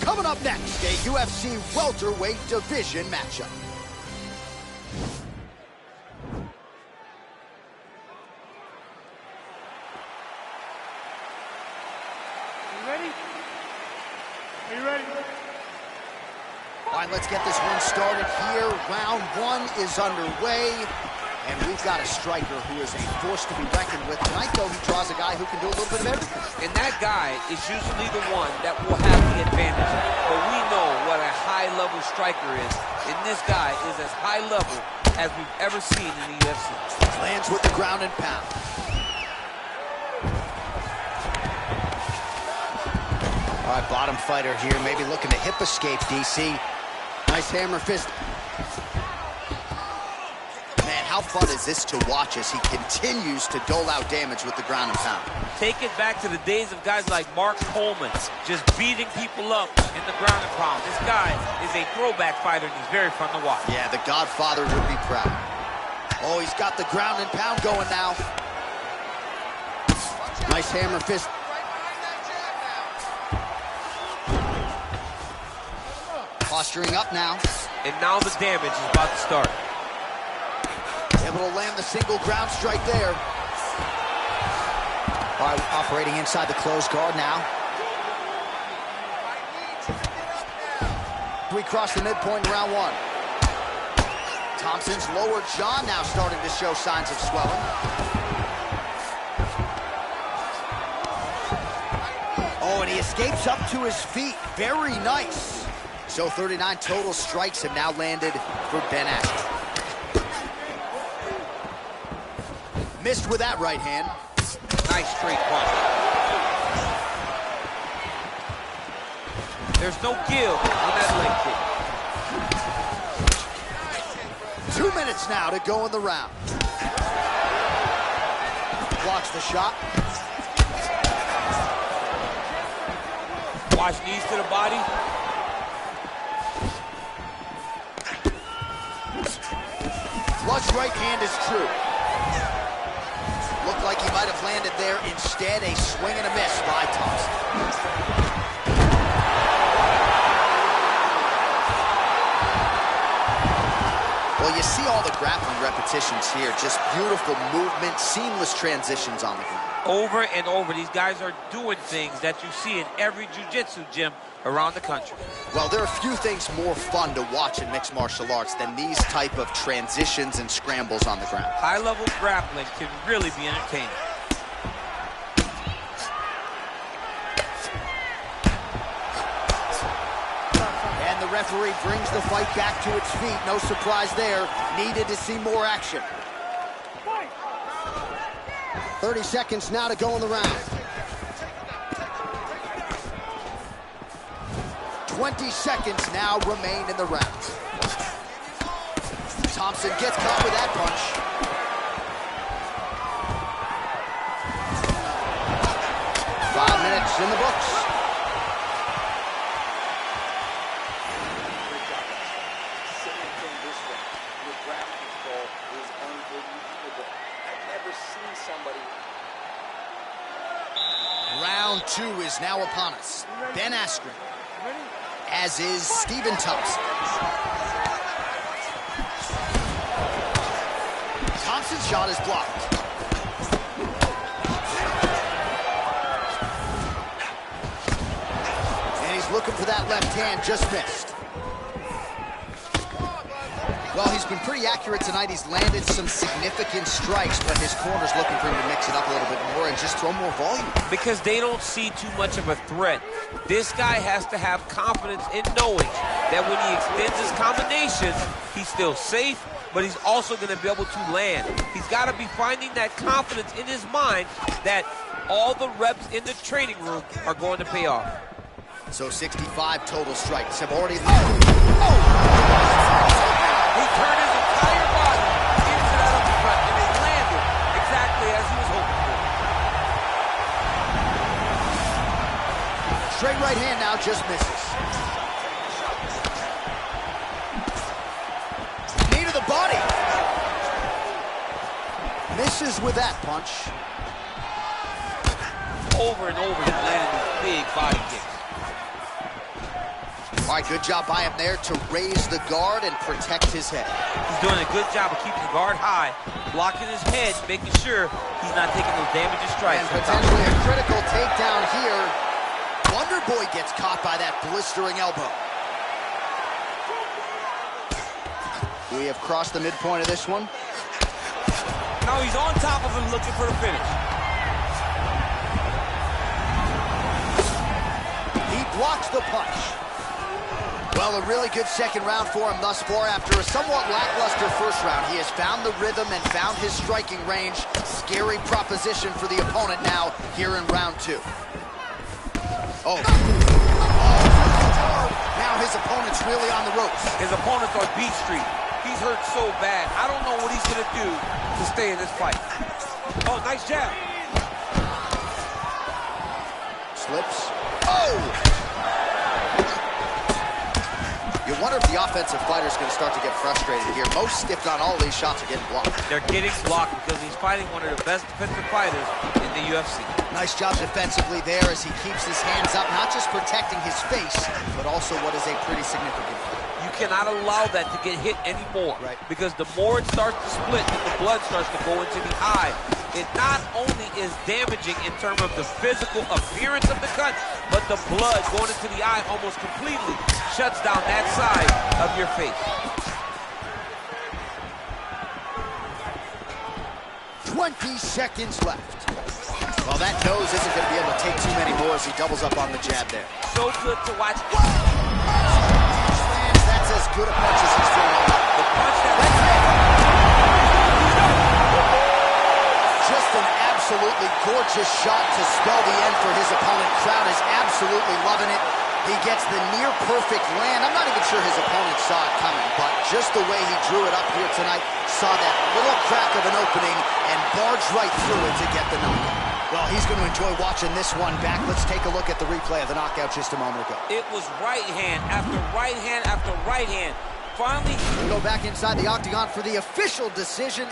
Coming up next, a UFC welterweight division matchup. You ready? Are you ready? All right, let's get this one started here. Round one is underway. And we've got a striker who is a force to be reckoned with. Tonight, though, he draws a guy who can do a little bit of everything. And that guy is usually the one that will have the advantage. But we know what a high-level striker is. And this guy is as high level as we've ever seen in the UFC. Lands with the ground and pound. All right, bottom fighter here, maybe looking to hip escape, DC. Nice hammer fist. Man, how fun is this to watch as he continues to dole out damage with the ground and pound? Take it back to the days of guys like Mark Coleman, just beating people up in the ground and pound. This guy is a throwback fighter, and he's very fun to watch. Yeah, the Godfather would be proud. Oh, he's got the ground and pound going now. Nice hammer fist. Posturing up now. And now the damage is about to start. Able to land the single ground strike there. All right, operating inside the closed guard now. We cross the midpoint in round one. Thompson's lower jaw now starting to show signs of swelling. Oh, and he escapes up to his feet. Very nice. So 39 total strikes have now landed for Ben Askren. Missed with that right hand. Nice straight punch. There's no give on that leg kick. 2 minutes now to go in the round. Blocks the shot. Watch knees to the body. Flush right hand is true. Looked like he might have landed there. Instead, a swing and a miss by Thompson. Well, you see all the grappling repetitions here. Just beautiful movement, seamless transitions on the ground. Over and over, these guys are doing things that you see in every jiu-jitsu gym around the country. Well, there are few things more fun to watch in mixed martial arts than these type of transitions and scrambles on the ground. High-level grappling can really be entertaining. And the referee brings the fight back to its feet. No surprise there. Needed to see more action. 30 seconds now to go in the round. 20 seconds now remain in the round. Thompson gets caught with that punch. Five minutes in the books. Same thing this way. Your ground control is unbelievable. I've never seen somebody. Round two is now upon us. Ben Askren, as is Stephen Thompson. Thompson's shot is blocked. And he's looking for that left hand, just missed. Well, he's been pretty accurate tonight. He's landed some significant strikes, but his corner's looking for him to mix it up a little bit more and just throw more volume. Because they don't see too much of a threat. This guy has to have confidence in knowing that when he extends his combinations, he's still safe, but he's also going to be able to land. He's got to be finding that confidence in his mind that all the reps in the training room are going to pay off. So 65 total strikes have already landed. He turned his entire body into that uppercut, and it landed exactly as he was hoping for. Straight right hand now, just misses. Knee to the body. Misses with that punch. Over and over, he landed these big body kicks. All right, good job by him there to raise the guard and protect his head. He's doing a good job of keeping the guard high, blocking his head, making sure he's not taking those damaging strikes. And potentially a critical takedown here. Wonder Boy gets caught by that blistering elbow. We have crossed the midpoint of this one. Now he's on top of him looking for the finish. He blocks the punch. Well, a really good second round for him thus far. After a somewhat lackluster first round, he has found the rhythm and found his striking range. Scary proposition for the opponent now here in round 2. Oh. Now his opponent's really on the ropes. His opponent's on beat street. He's hurt so bad. I don't know what he's going to do to stay in this fight. Oh, nice jab. Slips. Oh! You wonder if the offensive fighter's going to start to get frustrated here. Most, if not all, of these shots are getting blocked. They're getting blocked because he's fighting one of the best defensive fighters in the UFC. Nice job defensively there as he keeps his hands up, not just protecting his face, but also what is a pretty significant fight. You cannot allow that to get hit anymore. Right. Because the more it starts to split and the blood starts to go into the eye, it not only is damaging in terms of the physical appearance of the cut, but the blood going into the eye almost completely shuts down that side of your face. 20 seconds left. Well, that nose isn't going to be able to take too many more as he doubles up on the jab there. So good to watch. That's as good a punch as he's thrown out. The punch that Just an absolutely gorgeous shot to spell the end for his opponent. Crowd is absolutely loving it. He gets the near-perfect land. I'm not even sure his opponent saw it coming, but just the way he drew it up here tonight, saw that little crack of an opening and barged right through it to get the knockout. Well, he's going to enjoy watching this one back. Let's take a look at the replay of the knockout just a moment ago. It was right hand after right hand after right hand. Finally, We'll go back inside the octagon for the official decision.